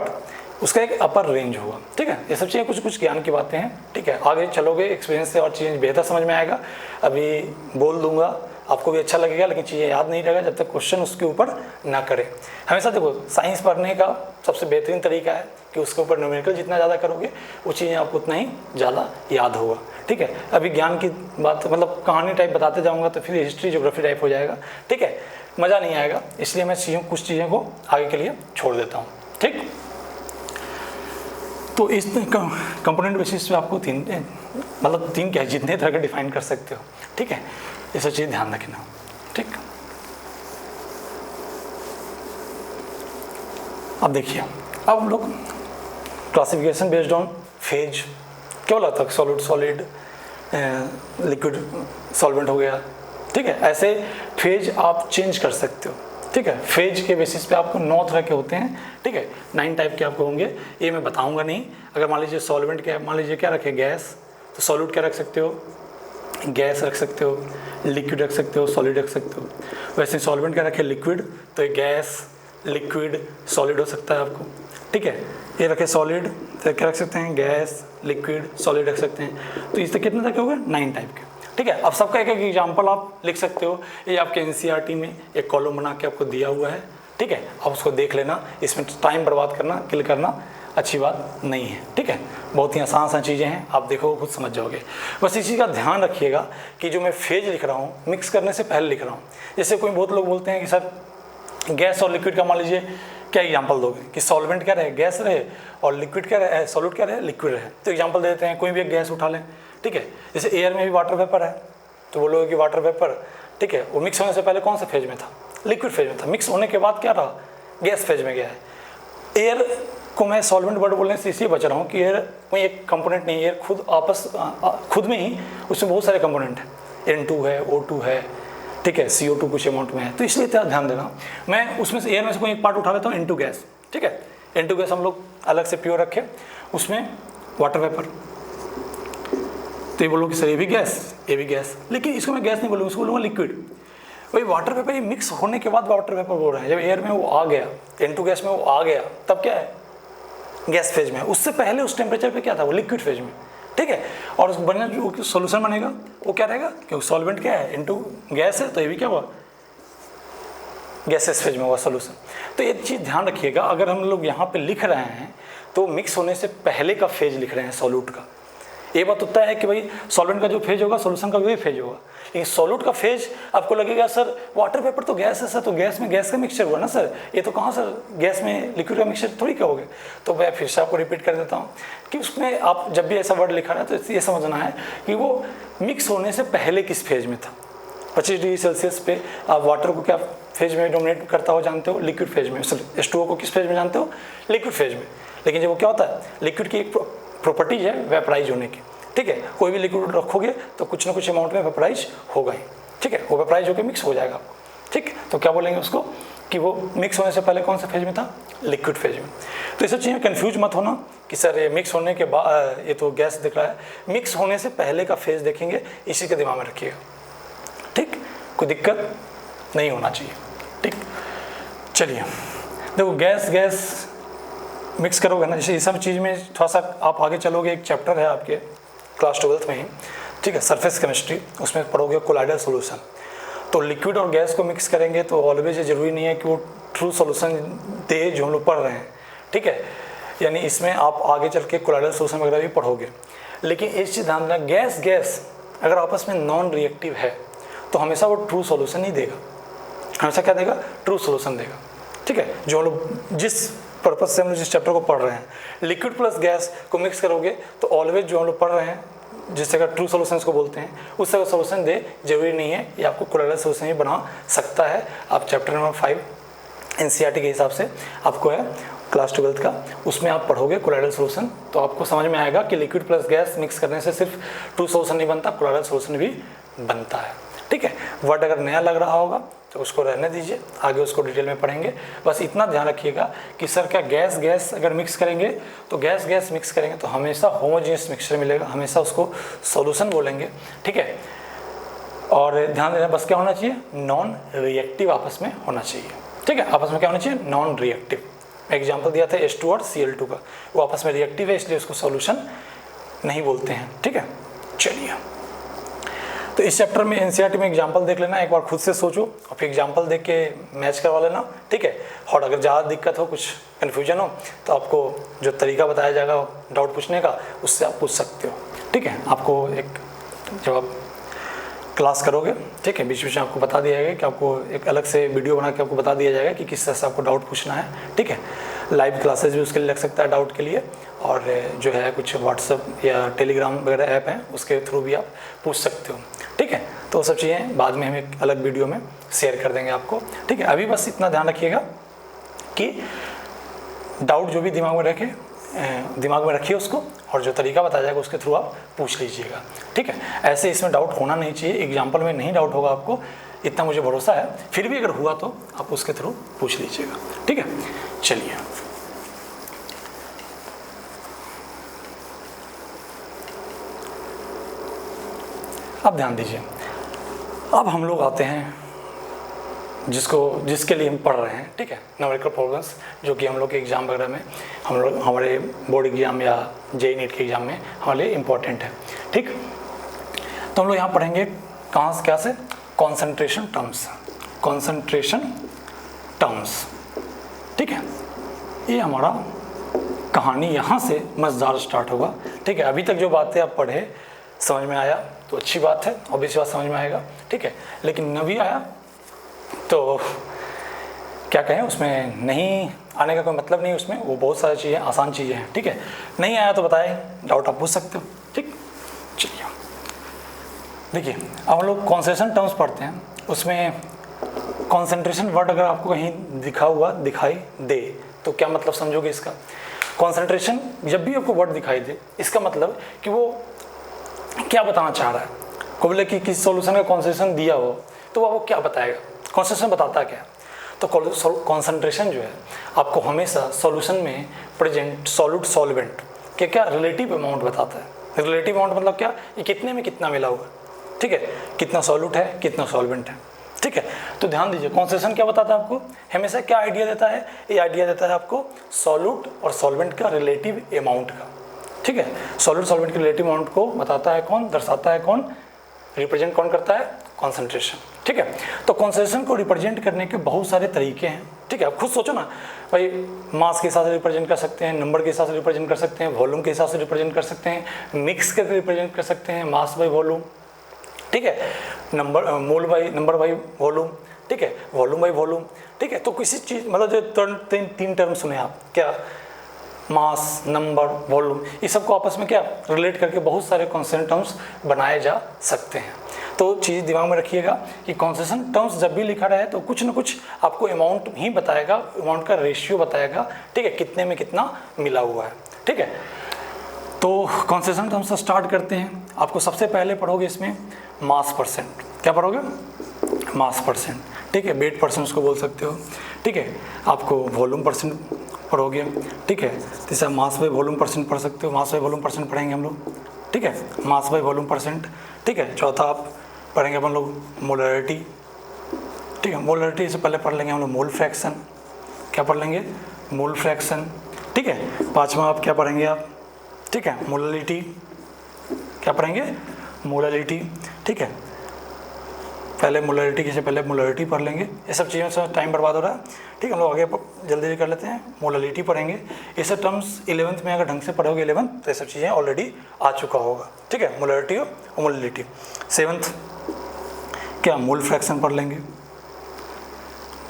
Speaker 1: उसका एक अपर रेंज होगा, ठीक है। ये सब चीज़ें कुछ कुछ ज्ञान की बातें हैं, ठीक है। आगे चलोगे एक्सपीरियंस से और चीज़ें बेहतर समझ में आएगा। अभी बोल दूंगा, आपको भी अच्छा लगेगा, लेकिन चीज़ें याद नहीं रहेगा जब तक क्वेश्चन उसके ऊपर ना करें। हमेशा देखो, साइंस पढ़ने का सबसे बेहतरीन तरीका है कि उसके ऊपर न्यूमेरिकल जितना ज़्यादा करोगे वो चीज़ें आपको उतना ही ज़्यादा याद होगा, ठीक है। अभी ज्ञान की बात मतलब कहानी टाइप बताते जाऊँगा तो फिर हिस्ट्री ज्योग्राफी टाइप हो जाएगा, ठीक है, मज़ा नहीं आएगा। इसलिए मैं कुछ चीज़ों को आगे के लिए छोड़ देता हूँ, ठीक। तो इस कंपोनेंट बेसिस पे आपको 3 क्या जितने तरह के डिफाइन कर सकते हो, ठीक है। ये सब चीज़ ध्यान रखना, ठीक। अब देखिए, अब हम लोग क्लासिफिकेशन बेस्ड ऑन फेज, क्या बोला था, सॉलिड सॉलिड, लिक्विड सॉल्वेंट हो गया, ठीक है। ऐसे फेज आप चेंज कर सकते हो, ठीक है। फेज के बेसिस पे आपको 9 तरह के होते हैं, ठीक है, 9 टाइप के आपको होंगे। ये मैं बताऊंगा नहीं। अगर मान लीजिए सॉल्वेंट क्या, मान लीजिए क्या रखे, गैस, तो सॉल्यूट क्या रख सकते हो, गैस रख सकते हो, लिक्विड रख सकते हो, सॉलिड रख सकते हो। वैसे सॉल्वेंट क्या रखे, लिक्विड, तो ये गैस, लिक्विड, सॉलिड हो सकता है आपको, ठीक है। ये रखे सॉलिड, तो क्या रख सकते हैं, गैस, लिक्विड, सॉलिड रख सकते हैं। तो इससे कितने तक हो गए, 9 टाइप के, ठीक है। अब सबका एक एक एग्जाम्पल आप लिख सकते हो। ये आपके NCERT में एक कॉलम बना के आपको दिया हुआ है, ठीक है, आप उसको देख लेना। इसमें टाइम बर्बाद करना, किल करना अच्छी बात नहीं है, ठीक है। बहुत ही आसान चीज़ें हैं, आप देखो खुद समझ जाओगे। बस इस चीज़ का ध्यान रखिएगा कि जो मैं फेज लिख रहा हूँ मिक्स करने से पहले लिख रहा हूँ। जैसे कोई बहुत लोग बोलते हैं कि सर गैस और लिक्विड का मान लीजिए क्या एग्जांपल दोगे कि सॉल्वेंट क्या रहे, गैस रहे, और लिक्विड क्या रहे, सॉल्यूट क्या रहे, लिक्विड रहे। तो एग्जांपल दे देते हैं, कोई भी एक गैस उठा लें, ठीक है। जैसे एयर में भी वाटर वेपर है, तो बोलोगे कि वाटर वेपर, ठीक है, वो मिक्स होने से पहले कौन से फेज में था, लिक्विड फेज में था। मिक्स होने के बाद क्या रहा, गैस फेज में गया है। एयर को मैं सॉल्वेंट वर्ड बोलने से इसलिए बच रहा हूँ कि एयर कोई एक कंपोनेंट नहीं है, एयर खुद में ही उसमें बहुत सारे कंपोनेंट हैं, N2 है, O2 है, ठीक है, CO2 कुछ अमाउंट में है। तो इसलिए ध्यान देना, मैं उसमें से एयर में से कोई एक पार्ट उठा लेता हूँ, N2 गैस, ठीक है। N2 गैस हम लोग अलग से प्योर रखे, उसमें वाटर वेपर, तो ये बोलो कि सर ये भी गैस, ये भी गैस, लेकिन इसको मैं गैस नहीं बोलूँगा, इसको बोलूँगा लिक्विड। वही वाटर वेपर मिक्स होने के बाद वाटर वेपर बोल रहे हैं, जब एयर में वो आ गया, N2 गैस में वो आ गया, तब क्या है, गैस फेज में। उससे पहले उस टेम्परेचर पे क्या था, वो लिक्विड फेज में, ठीक है। और उस बने जो सोल्यूशन बनेगा वो क्या रहेगा, क्योंकि सॉल्वेंट क्या है, N2 गैस है, तो ये भी क्या हुआ, गैसेस फेज में हुआ सोल्यूशन। तो ये चीज़ ध्यान रखिएगा, अगर हम लोग यहाँ पे लिख रहे हैं तो मिक्स होने से पहले का फेज लिख रहे हैं सॉल्यूट का। ये बात होता है कि भाई सॉल्वेंट का जो फेज होगा सोल्यूशन का वही फेज होगा, लेकिन सॉल्यूट का फेज आपको लगेगा सर वाटर वेपर तो गैस है सर, तो गैस में गैस का मिक्सचर हुआ ना सर, ये तो कहाँ सर गैस में लिक्विड का मिक्सचर थोड़ी कहोगे। तो मैं फिर से आपको रिपीट कर देता हूँ कि उसमें आप जब भी ऐसा वर्ड लिखा रहा है तो ये समझना है कि वो मिक्स होने से पहले किस फेज में था। 25 डिग्री सेल्सियस पे आप वाटर को क्या फेज में डोमिनेट करता हो जानते हो, लिक्विड फेज में। H2O को किस फेज में जानते हो, लिक्विड फेज में। लेकिन जब वो क्या होता है, लिक्विड की एक प्रॉपर्टीज है वेपराइज होने की, ठीक है। कोई भी लिक्विड रखोगे तो कुछ ना कुछ अमाउंट में वेपराइज होगा ही, ठीक है, वो वेपराइज होकर मिक्स हो जाएगा, ठीक। तो क्या बोलेंगे उसको कि वो मिक्स होने से पहले कौन सा फेज में था, लिक्विड फेज में। तो ये सब चीज़ें कन्फ्यूज मत होना कि सर ये मिक्स होने के बाद ये तो गैस दिख रहा है, मिक्स होने से पहले का फेज देखेंगे, इसी के दिमाग में रखिएगा, ठीक। कोई दिक्कत नहीं होना चाहिए, ठीक। चलिए देखो, गैस मिक्स करोगे ना, जैसे ये सब चीज़ में थोड़ा सा आप आगे चलोगे, एक चैप्टर है आपके क्लास 12th में ही, ठीक है, सरफेस केमिस्ट्री, उसमें पढ़ोगे कोलाइडल सॉल्यूशन। तो लिक्विड और गैस को मिक्स करेंगे तो ऑलवेज ये जरूरी नहीं है कि वो ट्रू सॉल्यूशन दे जो हम लोग पढ़ रहे हैं, ठीक है। यानी इसमें आप आगे चल के कोलाइडल सॉल्यूशन वगैरह भी पढ़ोगे, लेकिन एक चीज़ ध्यान रखना, गैस अगर आपस में नॉन रिएक्टिव है तो हमेशा वो ट्रू सॉल्यूशन नहीं देगा, हमेशा क्या देगा, ट्रू सॉल्यूशन देगा, ठीक है। जो हम लोग जिस पर्पज से हम लोग जिस चैप्टर को पढ़ रहे हैं, लिक्विड प्लस गैस को मिक्स करोगे तो ऑलवेज जो हम लोग पढ़ रहे हैं, जिस जगह ट्रू सॉल्यूशंस को बोलते हैं, उस जगह सॉल्यूशन दे, जरूरी नहीं है ये आपको कोलाइडल सॉल्यूशन ही बना सकता है। आप चैप्टर नंबर 5 NCERT के हिसाब से आपको है क्लास 12th का, उसमें आप पढ़ोगे कोलाइडल सॉल्यूशन, तो आपको समझ में आएगा कि लिक्विड प्लस गैस मिक्स करने से सिर्फ ट्रू सॉल्यूशन नहीं बनता, कोलाइडल सॉल्यूशन भी बनता है, ठीक है। वर्ड अगर नया लग रहा होगा तो उसको रहने दीजिए, आगे उसको डिटेल में पढ़ेंगे। बस इतना ध्यान रखिएगा कि सर क्या गैस अगर मिक्स करेंगे तो गैस मिक्स करेंगे तो हमेशा होमोजेनियस मिक्सचर मिलेगा, हमेशा उसको सॉल्यूशन बोलेंगे, ठीक है। और ध्यान देना बस क्या होना चाहिए, नॉन रिएक्टिव आपस में होना चाहिए, ठीक है। आपस में क्या होना चाहिए, नॉन रिएक्टिव। एग्जाम्पल दिया था H2 और Cl2 का, वो आपस में रिएक्टिव है इसलिए उसको सॉल्यूशन नहीं बोलते हैं, ठीक है। चलिए, तो इस चैप्टर में NCERT में एग्जाम्पल देख लेना, एक बार खुद से सोचो और फिर एग्जाम्पल देख के मैच करवा लेना, ठीक है। और अगर ज़्यादा दिक्कत हो, कुछ कन्फ्यूजन हो, तो आपको जो तरीका बताया जाएगा डाउट पूछने का, उससे आप पूछ सकते हो, ठीक है। आपको एक जब आप क्लास करोगे, ठीक है, बीच बीच में आपको बता दिया जाएगा कि आपको एक अलग से वीडियो बना के आपको बता दिया जाएगा कि किस तरह से आपको डाउट पूछना है, ठीक है। लाइव क्लासेस भी उसके लिए लग सकता है डाउट के लिए, और जो है कुछ व्हाट्सएप या टेलीग्राम वगैरह ऐप हैं उसके थ्रू भी आप पूछ सकते हो, ठीक है। तो सब चीज़ें बाद में हम एक अलग वीडियो में शेयर कर देंगे आपको, ठीक है। अभी बस इतना ध्यान रखिएगा कि डाउट जो भी दिमाग में रखिए उसको, और जो तरीका बताया जाएगा उसके थ्रू आप पूछ लीजिएगा, ठीक है। ऐसे इसमें डाउट होना नहीं चाहिए, एग्जाम्पल में नहीं डाउट होगा आपको, इतना मुझे भरोसा है। फिर भी अगर हुआ तो आप उसके थ्रू पूछ लीजिएगा, ठीक है। चलिए, अब ध्यान दीजिए, अब हम लोग आते हैं जिसके लिए हम पढ़ रहे हैं, ठीक है, न्यूमेरिकल प्रॉब्लम्स, जो कि हम लोग के एग्ज़ाम वगैरह में हम लोग हमारे बोर्ड एग्ज़ाम या JEE नीट के एग्ज़ाम में हमारे लिए इम्पॉर्टेंट है, ठीक। तो हम लोग यहाँ पढ़ेंगे कहाँ से, क्या से, कॉन्सेंट्रेशन टर्म्स, ठीक है। ये हमारा कहानी यहाँ से मज़ेदार स्टार्ट होगा, ठीक है। अभी तक जो बातें आप पढ़े समझ में आया तो अच्छी बात है, ऑब्वियस बात समझ में आएगा, ठीक है। लेकिन न भी आया तो क्या कहें, उसमें नहीं आने का कोई मतलब नहीं, उसमें वो बहुत सारी चीज़ें आसान चीज़ें हैं, ठीक है। नहीं आया तो बताएं, डाउट आप पूछ सकते हो, ठीक। चलिए देखिए, अब हम लोग कॉन्सेंट्रेशन टर्म्स पढ़ते हैं, उसमें कॉन्सेंट्रेशन वर्ड अगर आपको कहीं दिखाई दे तो क्या मतलब समझोगे इसका। कॉन्सेंट्रेशन जब भी आपको वर्ड दिखाई दे, इसका मतलब कि वो क्या बताना चाह रहा है। को बोले कि किसी सॉल्यूशन का कॉन्सेंट्रेशन दिया हो तो वो क्या बताएगा, कॉन्सेंट्रेशन बताता क्या। तो कॉन्सेंट्रेशन जो है आपको हमेशा सॉल्यूशन में प्रेजेंट सॉल्यूट सॉल्वेंट के क्या रिलेटिव अमाउंट बताता है। रिलेटिव अमाउंट मतलब क्या, ये कितने में कितना मिला हुआ, ठीक है, कितना सॉल्यूट है कितना सॉल्वेंट है, ठीक है। तो ध्यान दीजिए कंसेशन क्या बताता है आपको, हमेशा क्या आइडिया देता है, ये आइडिया देता है आपको सॉल्यूट और सॉल्वेंट का रिलेटिव अमाउंट का, ठीक है। सॉल्यूट सॉल्वेंट के रिलेटिव अमाउंट को बताता है कौन, दर्शाता है कौन, रिप्रेजेंट कौन करता है, कॉन्सेंट्रेशन, ठीक है। तो कॉन्सेंट्रेशन को रिप्रेजेंट करने के बहुत सारे तरीके हैं, ठीक है। आप खुद सोचो ना भाई, मास के हिसाब से रिप्रेजेंट कर सकते हैं, नंबर के हिसाब से रिप्रेजेंट कर सकते हैं, वॉल्यूम के हिसाब से रिप्रेजेंट कर सकते हैं, मिक्स करके रिप्रेजेंट कर सकते हैं, मास बाई वॉल्यूम, ठीक है, number mole by number by volume, ठीक है, वॉल्यूम बाई वॉल्यूम, ठीक है। तो किसी चीज़ मतलब जो तीन टर्म सुने आप, क्या, मास, नंबर, वॉल्यूम, ये सबको आपस में क्या रिलेट करके बहुत सारे कॉन्सेंट टर्म्स बनाए जा सकते हैं। तो चीज़ दिमाग में रखिएगा कि कॉन्सेशन टर्म्स जब भी लिखा रहे तो कुछ ना कुछ आपको अमाउंट ही बताएगा, अमाउंट का रेशियो बताएगा, ठीक है, कितने में कितना मिला हुआ है, ठीक है। तो कॉन्सेशन टर्म्स से स्टार्ट करते हैं। आपको सबसे पहले पढ़ोगे इसमें मास परसेंट, क्या पढ़ोगे, मास परसेंट, ठीक है, वेट परसेंट उसको बोल सकते हो, ठीक है। आपको वॉल्यूम परसेंट पढ़ोगे, ठीक है। जैसे मास बाई वॉल्यूम परसेंट पढ़ सकते हो, मास बाई वॉल्यूम परसेंट पढ़ेंगे हम लोग, ठीक है, मास बाई वॉल्यूम परसेंट, ठीक है। चौथा आप पढ़ेंगे अपन लोग मोलरिटी, ठीक है। मोलरिटी से पहले पढ़ लेंगे हम लोग मोल फ्रैक्शन, क्या पढ़ लेंगे, मोल फ्रैक्शन, ठीक है। पांचवा आप क्या पढ़ेंगे आप, ठीक है, मोलरिटी, क्या पढ़ेंगे, मोलरिटी, ठीक है। पहले मोलरिटी से पहले मोलरिटी पढ़ लेंगे, ये सब चीज़ों से टाइम बर्बाद हो रहा है, ठीक है। हम लोग आगे जल्दी कर लेते हैं, मोलरिटी पढ़ेंगे। ये सब टर्म्स 11th में अगर ढंग से पढ़ोगे 11th तो ये सब चीज़ें ऑलरेडी आ चुका होगा, ठीक है, मोलरिटी और मोलरिटी। 7th क्या, मोल फ्रैक्शन पढ़ लेंगे,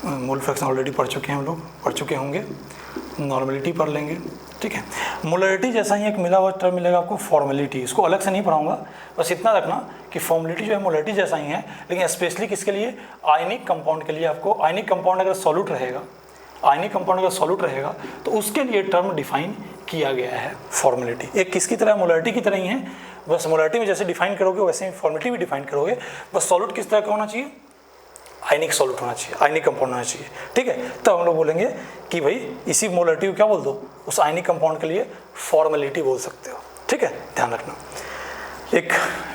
Speaker 1: मोल फ्रैक्शन ऑलरेडी पढ़ चुके हैं हम लोग, पढ़ चुके होंगे। नॉर्मलिटी पढ़ लेंगे, ठीक है। मोलरिटी जैसा ही एक मिला हुआ टर्म मिलेगा आपको फॉर्मेलिटी, इसको अलग से नहीं पढ़ाऊंगा, बस इतना रखना कि फॉर्मेलिटी जो है मोलरिटी जैसा ही है, लेकिन स्पेशली किसके लिए, आयनिक कंपाउंड के लिए। आपको आयनिक कंपाउंड अगर सॉल्यूट रहेगा, आयनिक कंपाउंड अगर सॉल्यूट रहेगा तो उसके लिए टर्म डिफाइन किया गया है फॉर्मेलिटी। एक किसकी तरह, मोलरिटी की तरह ही है, बस मोलरिटी में जैसे डिफाइन करोगे वैसे ही फॉर्मेलिटी भी डिफाइन करोगे, बस सॉल्यूट किस तरह का होना चाहिए, आयनिक सॉल्यूट होना चाहिए, आयनिक कंपाउंड होना चाहिए, ठीक है। तो हम लोग बोलेंगे कि भाई इसी मोलरिटी को क्या बोल दो, उस आयनिक कंपाउंड के लिए फॉर्मेलिटी बोल सकते हो, ठीक है, ध्यान रखना। एक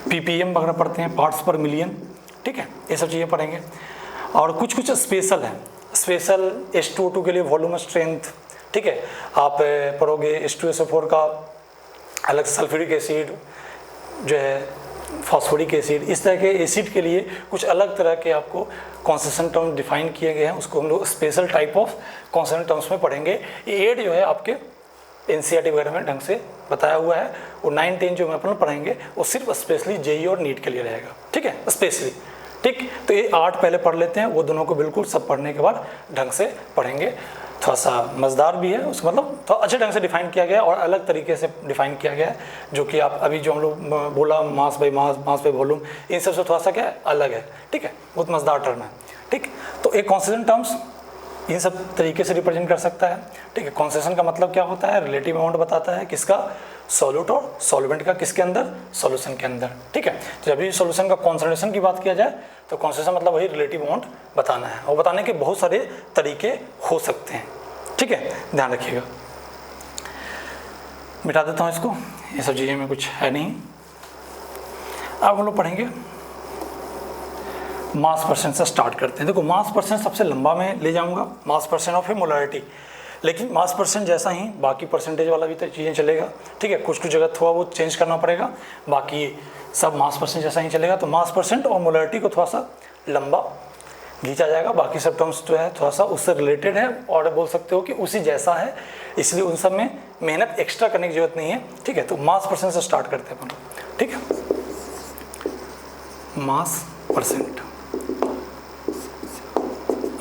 Speaker 1: ppm वगैरह पढ़ते हैं, पार्ट्स पर मिलियन, ठीक है, ये सब चीज़ें पढ़ेंगे। और कुछ कुछ स्पेशल है, स्पेशल H2O2 के लिए वॉल्यूम स्ट्रेंथ, ठीक है। आप पढ़ोगे H2SO4 का अलग, सल्फ्यूरिक एसिड जो है, फॉस्फोरिक एसिड, इस तरह के एसिड के लिए कुछ अलग तरह के आपको कॉन्सेशन टर्म डिफाइन किए गए हैं, उसको हम लोग special type of concession terms में पढ़ेंगे। ये 8 जो है आपके NCERT वगैरह में ढंग से बताया हुआ है, और 9, 10 जो हम अपन पढ़ेंगे वो सिर्फ स्पेशली JEE और नीट के लिए रहेगा, ठीक है, स्पेशली, ठीक। तो ये 8 पहले पढ़ लेते हैं, वो दोनों को बिल्कुल सब पढ़ने के बाद ढंग से पढ़ेंगे। थोड़ा सा मज़ेदार भी है, उसका मतलब थोड़ा अच्छे ढंग से डिफाइन किया गया है और अलग तरीके से डिफाइन किया गया है, जो कि आप अभी जो हम लोग बोला mass by mass, mass by volume, इन सब से थोड़ा सा क्या है, अलग है, ठीक है, बहुत मज़ेदार टर्म है, ठीक। तो एक कॉन्सेशन टर्म्स इन सब तरीके से रिप्रेजेंट कर सकता है, ठीक है। कॉन्सेशन का मतलब क्या होता है, रिलेटिव अमाउंट बताता है, किसका, सॉल्यूट और सॉल्वेंट का, किसके अंदर, सॉल्यूशन के अंदर, ठीक है। जब भी सॉल्यूशन का कॉन्सेंट्रेशन की बात किया जाए तो कॉन्सेशन मतलब वही रिलेटिव अमाउंट बताना है, और बताने के बहुत सारे तरीके हो सकते हैं, ठीक है, ध्यान रखिएगा। मिटा देता हूँ इसको, ये सब चीज़ें में कुछ है नहीं। अब हम लोग पढ़ेंगे मास परसेंट से स्टार्ट करते हैं। देखो मास परसेंट सबसे लंबा मैं ले जाऊंगा, मास परसेंट ऑफ ए मोलरिटी, लेकिन मास परसेंट जैसा ही बाकी परसेंटेज वाला भी तो चीज़ें चलेगा, ठीक है। कुछ कुछ जगह थोड़ा बहुत चेंज करना पड़ेगा, बाकी सब मास परसेंट जैसा ही चलेगा। तो मास परसेंट और मोलरिटी को थोड़ा सा लंबा खींचा जाएगा, बाकी सब टर्म्स जो है थोड़ा सा उससे रिलेटेड है, और बोल सकते हो कि उसी जैसा है, इसलिए उन सब में मेहनत एक्स्ट्रा करने की जरूरत नहीं है, ठीक है। तो मास परसेंट से स्टार्ट करते हैं अपन, ठीक है। मास परसेंट,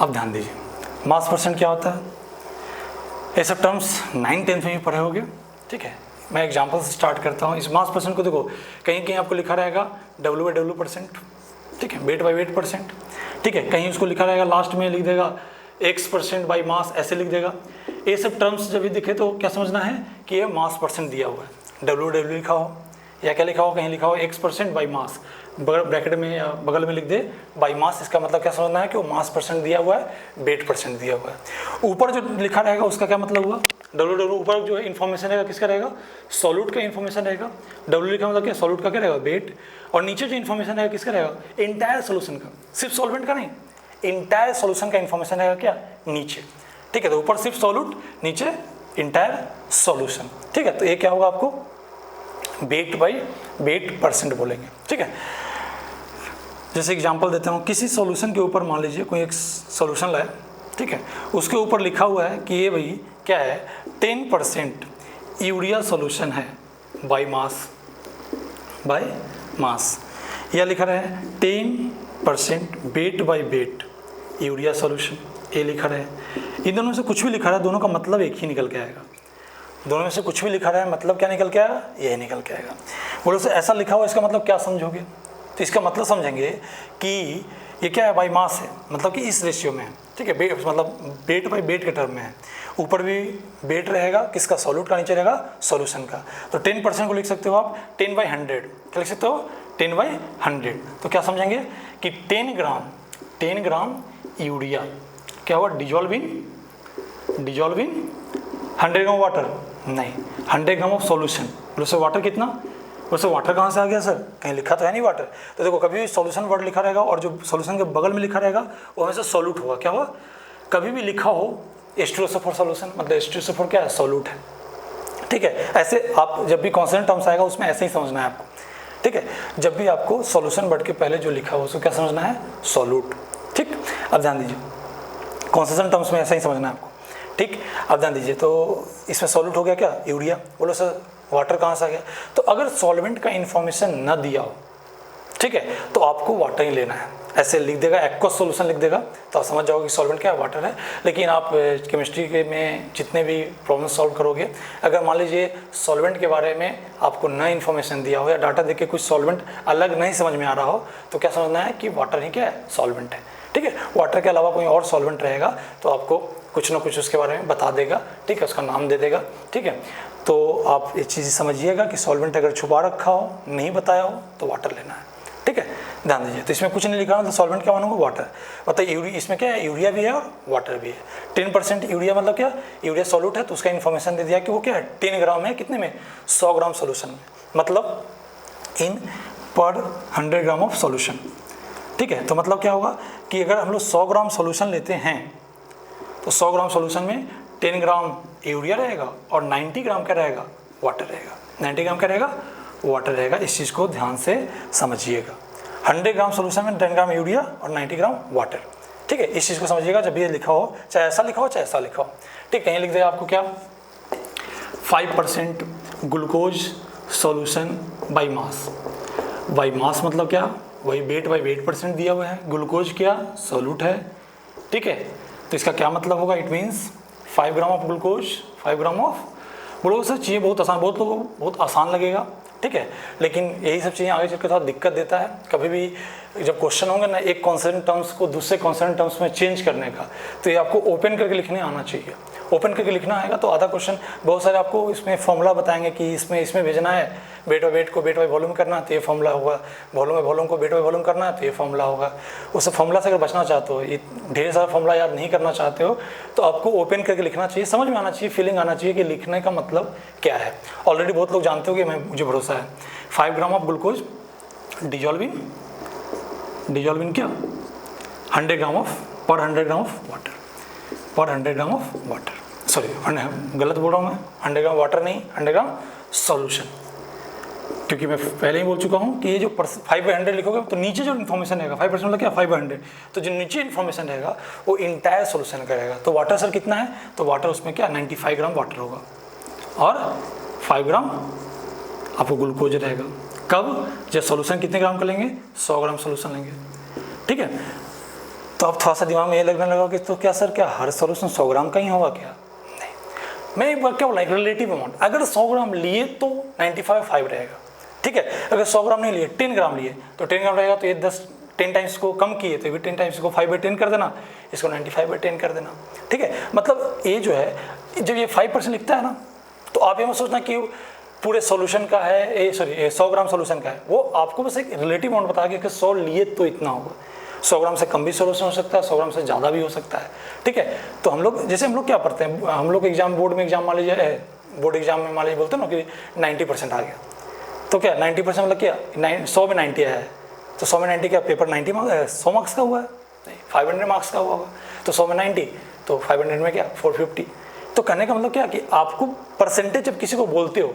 Speaker 1: अब ध्यान दीजिए मास परसेंट क्या होता है, ये सब टर्म्स 9, 10 में भी पढ़े होंगे, ठीक है। मैं एग्जांपल से स्टार्ट करता हूँ। इस मास परसेंट को देखो, कहीं कहीं आपको लिखा रहेगा W/W%, ठीक है, वेट बाई वेट परसेंट, ठीक है। कहीं उसको लिखा रहेगा लास्ट में लिख देगा X% बाई मास, ऐसे लिख देगा। ये सब टर्म्स जब भी दिखे तो क्या समझना है कि ये मास परसेंट दिया हुआ है, W लिखा हो या क्या लिखा हो, कहीं लिखा हो X% बाई मास, ब्रैकेट में या बगल में लिख दे बाई मास, इसका मतलब क्या समझना है कि वो मास परसेंट दिया हुआ है, वेट परसेंट दिया हुआ है। ऊपर जो लिखा रहेगा उसका क्या मतलब हुआ, W ऊपर जो इन्फॉर्मेशन रहेगा किसका रहेगा, सॉल्यूट का इन्फॉर्मेशन रहेगा। W लिखा मतलब क्या, सॉल्यूट का क्या रहेगा, वेट, और नीचे जो इन्फॉर्मेशन रहेगा किसका रहेगा, एंटायर सोल्यूशन का, सिर्फ सॉल्वेंट का नहीं, इंटायर सॉल्यूशन का इन्फॉर्मेशन रहेगा क्या, नीचे। ठीक है, तो ऊपर सिर्फ सॉल्यूट, नीचे इंटायर सॉल्यूशन। ठीक है, तो ये क्या होगा आपको वेट बाई वेट परसेंट बोलेंगे। ठीक है, जैसे एग्जांपल देता हूँ, किसी सॉल्यूशन के ऊपर मान लीजिए कोई एक सॉल्यूशन लाए, ठीक है, उसके ऊपर लिखा हुआ है कि ये भाई क्या है 10% यूरिया सॉल्यूशन है बाय मास, या लिखा रहा है 10% weight by weight urea solution, ये लिखा रहा है। इन दोनों में से कुछ भी लिखा रहा है, दोनों का मतलब एक ही निकल के आएगा। दोनों में से कुछ भी लिखा रहा है, मतलब क्या निकल के आएगा, यही निकल के आएगा। बोलो से ऐसा लिखा हुआ, इसका मतलब क्या समझोगे, तो इसका मतलब समझेंगे कि ये क्या है, बाई मास है, मतलब कि इस रेशियो में है। ठीक है, मतलब वेट बाई वेट के टर्म में है। ऊपर भी वेट रहेगा किसका, सॉल्यूट का, नीचे रहेगा सॉल्यूशन का। तो 10% को लिख सकते हो आप 10/100, क्या लिख सकते हो 10/100। तो क्या समझेंगे कि 10 ग्राम यूरिया क्या हुआ, डिजॉल्व इन 100 ग्राम वाटर, नहीं 100 ग्राम ऑफ सॉल्यूशन। बोलो सर वाटर कितना, बोलो सर वाटर कहाँ से आ गया सर, कहीं लिखा तो है नहीं वाटर। तो देखो कभी भी सॉल्यूशन वर्ड लिखा रहेगा और जो सॉल्यूशन के बगल में लिखा रहेगा वो हमेशा सॉल्यूट होगा। क्या हुआ, कभी भी लिखा हो H2SO4 सॉल्यूशन, मतलब H2SO4 क्या है, सॉल्यूट है। ठीक है, ऐसे आप जब भी कॉन्स्टेंट टर्म्स आएगा उसमें ऐसे ही समझना है आपको। ठीक है, जब भी आपको सॉल्यूशन वर्ड के पहले जो लिखा हो उसको क्या समझना है, सॉल्यूट। ठीक, अब ध्यान दीजिए, कॉन्स्टेंट टर्म्स में ऐसा ही समझना है आपको। ठीक, अब ध्यान दीजिए, तो इसमें सॉल्यूट हो गया क्या, यूरिया। बोलो सर वाटर कहाँ से आ गया, तो अगर सॉल्वेंट का इन्फॉर्मेशन न दिया हो, ठीक है, तो आपको वाटर ही लेना है। ऐसे लिख देगा, एक्वस सॉल्यूशन लिख देगा, तो आप समझ जाओगे कि सॉल्वेंट क्या है, वाटर है। लेकिन आप केमिस्ट्री के में जितने भी प्रॉब्लम सॉल्व करोगे, अगर मान लीजिए सॉल्वेंट के बारे में आपको न इन्फॉर्मेशन दिया हो या डाटा देख के कुछ सॉल्वेंट अलग नहीं समझ में आ रहा हो, तो क्या समझना है कि वाटर ही क्या है, सॉल्वेंट है। ठीक है, वाटर के अलावा कोई और सॉल्वेंट रहेगा तो आपको कुछ ना कुछ उसके बारे में बता देगा। ठीक है, उसका नाम दे देगा। ठीक है, तो आप ये चीज़ समझिएगा कि सॉल्वेंट अगर छुपा रखा हो, नहीं बताया हो, तो वाटर लेना है। ठीक है, ध्यान दीजिए, तो इसमें कुछ नहीं लिखा हो तो सॉल्वेंट क्या मानूंगा, वाटर। मतलब इसमें क्या है, यूरिया भी है और वाटर भी है। 10% यूरिया मतलब क्या, यूरिया सॉल्यूट है, तो उसका इन्फॉर्मेशन दे दिया कि वो क्या है 10 ग्राम है, कितने में, 100 ग्राम सोल्यूशन में, मतलब इन पर 100 ग्राम ऑफ सोल्यूशन। ठीक है, तो मतलब क्या होगा कि अगर हम लोग 100 ग्राम सोल्यूशन लेते हैं तो 100 ग्राम सोल्यूशन में 10 ग्राम यूरिया रहेगा और 90 ग्राम क्या रहेगा, वाटर रहेगा। 90 ग्राम क्या रहेगा, वाटर रहेगा। इस चीज़ को ध्यान से समझिएगा। 100 ग्राम सोल्यूशन में 10 ग्राम यूरिया और 90 ग्राम वाटर। ठीक है, इस चीज़ को समझिएगा जब ये लिखा हो, चाहे ऐसा लिखा हो चाहे ऐसा लिखा हो। ठीक, कहीं लिख देगा आपको क्या 5% glucose solution by mass. By मास मतलब क्या, वही वेट बाई वेट परसेंट दिया हुआ है। ग्लूकोज क्या, सॉल्यूट है। ठीक है, तो इसका क्या मतलब होगा, it means 5 gram of glucose, 5 gram of. बोलो सर चीज़ें बहुत आसान, बहुत लोगों को बहुत आसान लगेगा। ठीक है, लेकिन यही सब चीज़ें आगे चलकर थोड़ा दिक्कत देता है। कभी भी जब क्वेश्चन होंगे ना एक कॉन्सोनेंट टर्म्स को दूसरे कॉन्सोनेंट टर्म्स में चेंज करने का, तो ये आपको ओपन करके लिखने आना चाहिए। ओपन करके लिखना आएगा तो आधा क्वेश्चन, बहुत सारे आपको इसमें फॉर्मूला बताएंगे कि इसमें भेजना है, वेट बाई वेट को वेट बाई वॉल्यूम करना है तो ये फॉर्मूला होगा, वॉल्यूम बाई वॉल्यूम को वेट बाई वॉल्यूम करना है तो ये फॉर्मूला होगा। उस फॉर्मूला से अगर बचना चाहते हो, ये ढेर सारा फॉर्मूला याद नहीं करना चाहते हो, तो आपको ओपन करके लिखना चाहिए, समझ में आना चाहिए, फीलिंग आना चाहिए कि लिखने का मतलब क्या है। ऑलरेडी बहुत लोग जानते हो कि मुझे भरोसा है। 5 gram of glucose dissolve in क्या 100 ग्राम ऑफ पर 100 ग्राम ऑफ वाटर, पर 100 ग्राम ऑफ वाटर, सॉरी गलत बोल रहा हूँ मैं, 100 ग्राम वाटर नहीं, 100 ग्राम सॉल्यूशन। क्योंकि मैं पहले ही बोल चुका हूँ कि ये जो 5/100 लिखोगे तो नीचे जो इन्फॉर्मेशन रहेगा 5% मतलब क्या 5/100, तो जो नीचे इन्फॉर्मेशन रहेगा वो इंटायर सोल्यूशन का रहेगा। तो वाटर सर कितना है, तो वाटर उसमें क्या 95 ग्राम वाटर होगा और 5 ग्राम आपको ग्लूकोज रहेगा। कब, जब सोल्यूशन कितने ग्राम का लेंगे, 100 ग्राम सोल्यूशन लेंगे। ठीक है, तो अब थोड़ा सा दिमाग में ये लगने लगा कि तो क्या सर क्या हर सोल्यूशन 100 ग्राम का ही होगा क्या, नहीं। मैं एक बार क्या बोला, रिलेटिव अमाउंट, अगर 100 ग्राम लिए तो 95 रहेगा। ठीक है, अगर 100 ग्राम नहीं लिए 10 ग्राम लिए तो 10 ग्राम रहेगा, तो ये 10 टाइम्स को कम किए तो ये 10 टाइम्स को 5/10 कर देना, इसको 95/10 कर देना। ठीक है, मतलब ये जो है जब ये 5% लिखता है ना, तो आप ये मत सोचना कि पूरे सॉल्यूशन का है, 100 ग्राम सॉल्यूशन का है, वो आपको बस एक रिलेटिव अमाउंट बता के कि 100 लिए तो इतना होगा। 100 ग्राम से कम भी सॉल्यूशन हो सकता है, 100 ग्राम से ज़्यादा भी हो सकता है। ठीक है, तो हम लोग जैसे हम लोग क्या पढ़ते हैं, हम लोग एग्जाम बोर्ड में एग्जाम मान लीजिए, बोर्ड एग्जाम में मान लीजिए बोलते हैं ना कि 90% आ गया, तो क्या 90% मतलब क्या 100 में 90 आया है, तो 100 में 90 क्या पेपर 100 मार्क्स का हुआ है, नहीं, 500 मार्क्स का हुआ होगा, तो 100 में 90, तो 500 में क्या 450। तो कहने का मतलब क्या कि आपको परसेंटेज जब किसी को बोलते हो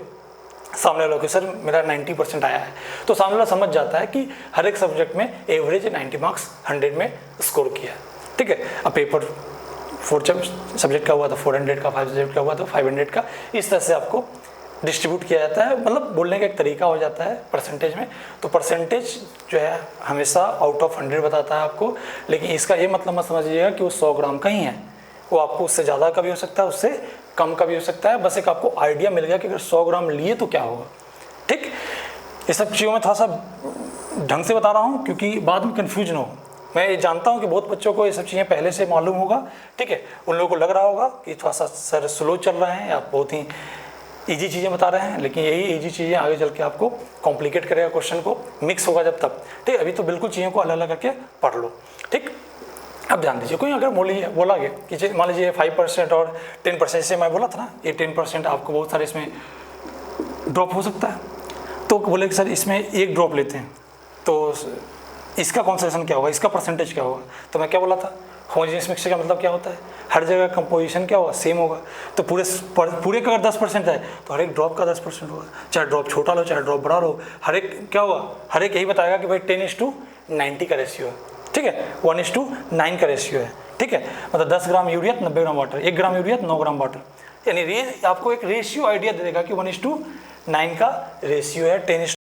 Speaker 1: सामने वालों के, सर मेरा 90% आया है, तो सामने वाला समझ जाता है कि हर एक सब्जेक्ट में एवरेज 90 मार्क्स 100 में स्कोर किया है, ठीक है। अब पेपर 4 सब्जेक्ट का हुआ तो 400 का, 5 सब्जेक्ट का हुआ तो 500 का, इस तरह से आपको डिस्ट्रीब्यूट किया जाता है, मतलब बोलने का एक तरीका हो जाता है परसेंटेज में। तो परसेंटेज जो है हमेशा आउट ऑफ 100 बताता है आपको, लेकिन इसका ये मतलब मत समझिएगा कि वो 100 ग्राम का ही है, वो आपको उससे ज़्यादा का भी हो सकता है, उससे कम का भी हो सकता है। बस एक आपको आइडिया मिल गया कि अगर 100 ग्राम लिए तो क्या होगा, ठीक। ये सब चीज़ों में थोड़ा सा ढंग से बता रहा हूँ क्योंकि बाद में कन्फ्यूज ना हो। मैं ये जानता हूँ कि बहुत बच्चों को ये सब चीज़ें पहले से मालूम होगा, ठीक है। उन लोगों को लग रहा होगा कि थोड़ा सा सर स्लो चल रहे हैं या बहुत ही ईजी चीज़ें बता रहे हैं, लेकिन यही ईजी चीज़ें आगे चल के आपको कॉम्प्लिकेट करेगा, क्वेश्चन को मिक्स होगा जब तक, ठीक। अभी तो बिल्कुल चीज़ों को अलग अलग करके पढ़ लो, ठीक। अब ध्यान दीजिए, कोई अगर बोला गया कि मान लीजिए 5% और 10%, जैसे मैं बोला था ना, ये 10% आपको बहुत सारे इसमें ड्रॉप हो सकता है, तो बोले कि सर इसमें एक ड्रॉप लेते हैं तो इसका कॉन्सेंट्रेशन क्या होगा, इसका परसेंटेज क्या होगा। तो मैं क्या बोला था, होमोजेनियस मिक्सचर का मतलब क्या होता है, हर जगह कंपोजिशन क्या होगा, सेम होगा। तो पूरे का अगर 10% है तो हर एक ड्रॉप का 10% होगा, चाहे ड्रॉप छोटा लो चाहे ड्रॉप बड़ा लो, हर एक क्या होगा, हर एक यही बताएगा कि भाई 10:90 का रेशियो है, ठीक है, 1:9 का रेशियो है, ठीक है। मतलब 10 gram urea 90 gram water, 1 gram urea 9 gram water, यानी आपको एक रेशियो आइडिया दे देगा कि 1:9 का रेशियो है, 10